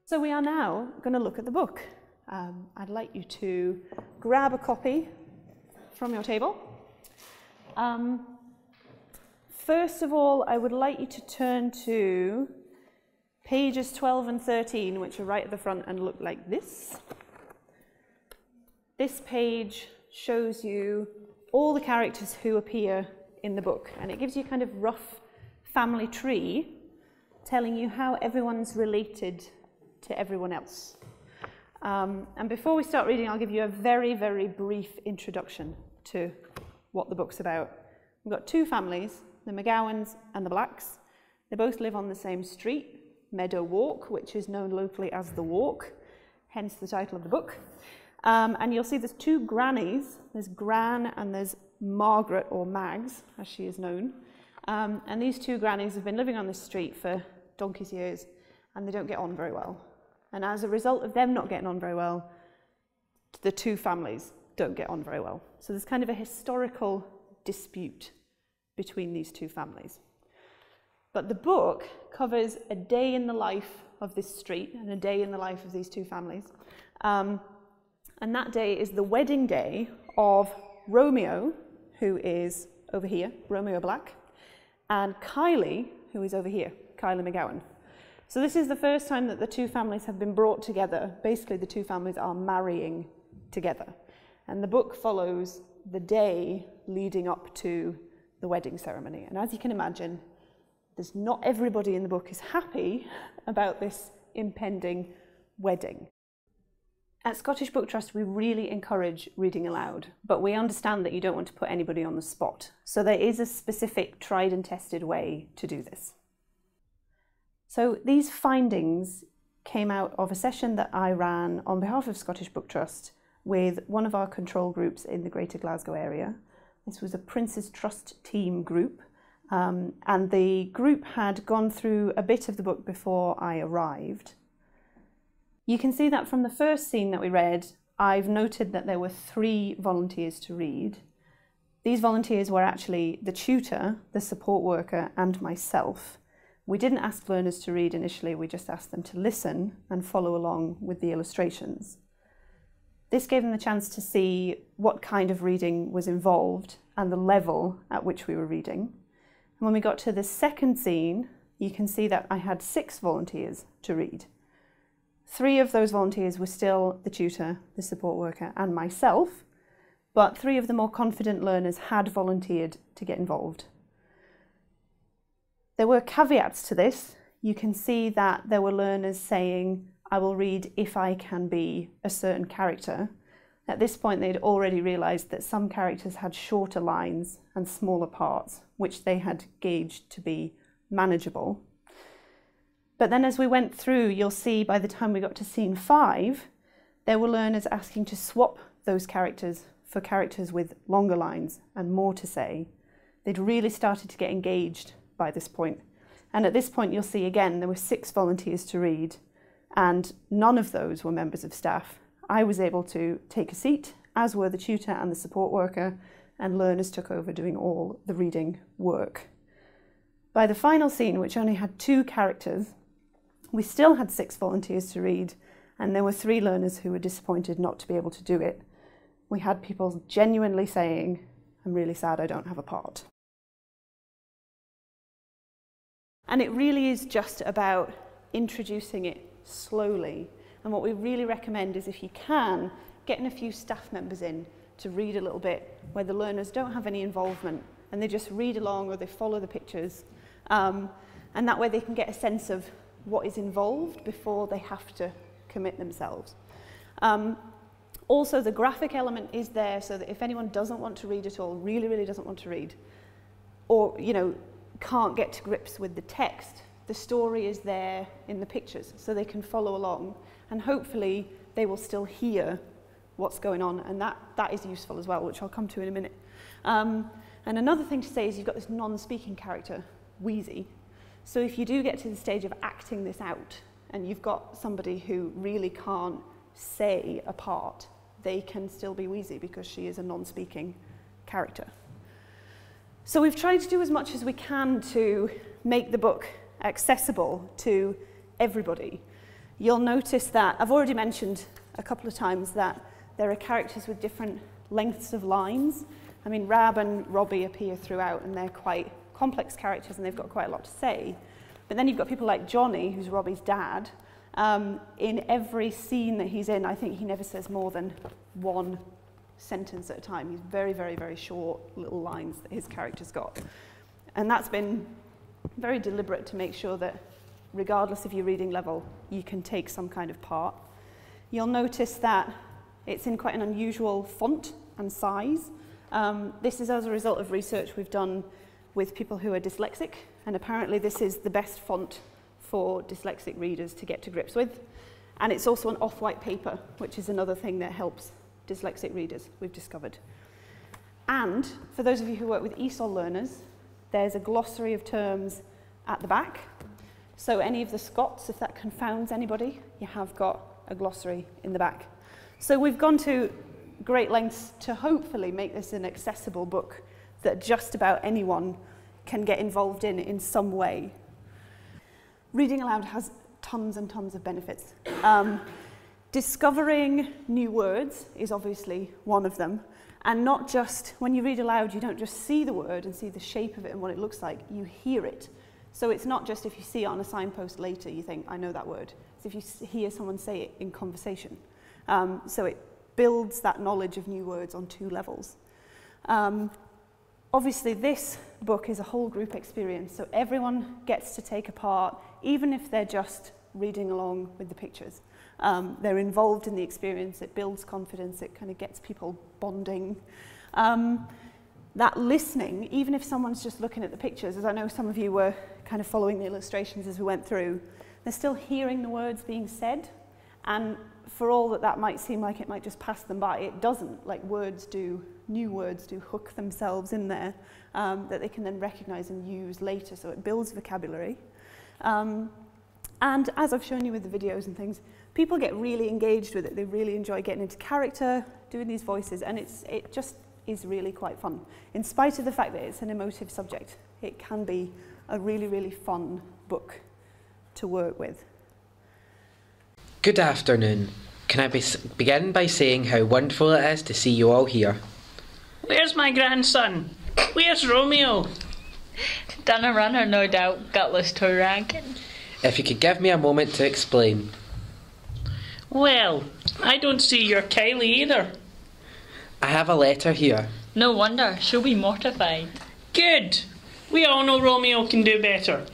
So we are now going to look at the book. I'd like you to grab a copy from your table. First of all, I would like you to turn to pages 12 and 13, which are right at the front and look like this. This page shows you all the characters who appear in the book, and it gives you kind of rough family tree telling you how everyone's related to everyone else. And before we start reading, I'll give you a very, very brief introduction to what the book's about. We've got two families, the McGowans and the Blacks. They both live on the same street, Meadow Walk, which is known locally as The Walk, hence the title of the book. And you'll see there's two grannies. There's Gran and there's Margaret, or Mags, as she is known. And these two grannies have been living on this street for donkey's years, and they don't get on very well. And as a result of them not getting on very well, the two families don't get on very well. So there's kind of a historical dispute between these two families. But the book covers a day in the life of this street and a day in the life of these two families. And that day is the wedding day of Romeo, who is over here, Romeo Black, and Kylie, who is over here, Kylie McGowan. So this is the first time that the two families have been brought together. Basically, the two families are marrying together. And the book follows the day leading up to the wedding ceremony. And as you can imagine, there's not everybody in the book is happy about this impending wedding. At Scottish Book Trust, we really encourage reading aloud, but we understand that you don't want to put anybody on the spot. So there is a specific tried and tested way to do this. So these findings came out of a session that I ran on behalf of Scottish Book Trust with one of our control groups in the Greater Glasgow area. This was a Prince's Trust team group, and the group had gone through a bit of the book before I arrived. You can see that from the first scene that we read, I've noted that there were 3 volunteers to read. These volunteers were actually the tutor, the support worker, and myself. We didn't ask learners to read initially, we just asked them to listen and follow along with the illustrations. This gave them the chance to see what kind of reading was involved and the level at which we were reading. And when we got to the second scene, you can see that I had 6 volunteers to read. 3 of those volunteers were still the tutor, the support worker, and myself, but 3 of the more confident learners had volunteered to get involved. There were caveats to this. You can see that there were learners saying, I will read if I can be a certain character. At this point, they'd already realised that some characters had shorter lines and smaller parts, which they had gauged to be manageable. But then as we went through, you'll see by the time we got to scene 5, there were learners asking to swap those characters for characters with longer lines and more to say. They'd really started to get engaged by this point. And at this point, you'll see again, there were 6 volunteers to read, and none of those were members of staff. I was able to take a seat, as were the tutor and the support worker, and learners took over doing all the reading work. By the final scene, which only had 2 characters, we still had 6 volunteers to read, and there were 3 learners who were disappointed not to be able to do it. We had people genuinely saying, I'm really sad I don't have a part. And it really is just about introducing it slowly. And what we really recommend is, if you can, getting a few staff members in to read a little bit where the learners don't have any involvement and they just read along or they follow the pictures. And that way they can get a sense of what is involved before they have to commit themselves. Also, the graphic element is there so that if anyone doesn't want to read at all, really doesn't want to read, or, can't get to grips with the text, the story is there in the pictures so they can follow along, and hopefully they will still hear what's going on, and that is useful as well, which I'll come to in a minute. And another thing to say is you've got this non-speaking character, Wheezy. So if you do get to the stage of acting this out and you've got somebody who really can't say a part, they can still be Wheezy because she is a non-speaking character. So we've tried to do as much as we can to make the book accessible to everybody. You'll notice that, I've already mentioned a couple of times that there are characters with different lengths of lines. I mean, Rab and Robbie appear throughout, and they're quite complex characters, and they've got quite a lot to say. But then you've got people like Johnny, who's Robbie's dad. In every scene that he's in, I think he never says more than one sentence at a time. He's very, very, very short little lines that his character's got. And that's been very deliberate to make sure that regardless of your reading level, you can take some kind of part. You'll notice that it's in quite an unusual font and size. This is as a result of research we've done with people who are dyslexic, and apparently this is the best font for dyslexic readers to get to grips with. And it's also an off-white paper, which is another thing that helps dyslexic readers, we've discovered. And for those of you who work with ESOL learners, there's a glossary of terms at the back. So any of the Scots, if that confounds anybody, you have got a glossary in the back. So we've gone to great lengths to hopefully make this an accessible book that just about anyone can get involved in some way. Reading Aloud has tons and tons of benefits. Discovering new words is obviously one of them. And not just, when you read aloud, you don't just see the word and see the shape of it and what it looks like, you hear it. So it's not just if you see it on a signpost later, you think, I know that word. It's if you hear someone say it in conversation. So it builds that knowledge of new words on two levels. Obviously, this book is a whole group experience, so everyone gets to take a part, even if they're just reading along with the pictures. They're involved in the experience, it builds confidence, it kind of gets people bonding. That listening, even if someone's just looking at the pictures, as I know some of you were kind of following the illustrations as we went through, they're still hearing the words being said, and for all that that might seem like it might just pass them by, it doesn't. Like words do, new words do hook themselves in there that they can then recognize and use later, so it builds vocabulary. And as I've shown you with the videos and things, people get really engaged with it. They really enjoy getting into character, doing these voices, and it just is really quite fun. In spite of the fact that it's an emotive subject, it can be a really, really fun book to work with. Good afternoon. Can I begin by saying how wonderful it is to see you all here? Where's my grandson? Where's Romeo? Done a runner, no doubt, gutless toe ragging. If you could give me a moment to explain. Well, I don't see your Kylie either. I have a letter here. No wonder, she'll be mortified. Good. We all know Romeo can do better.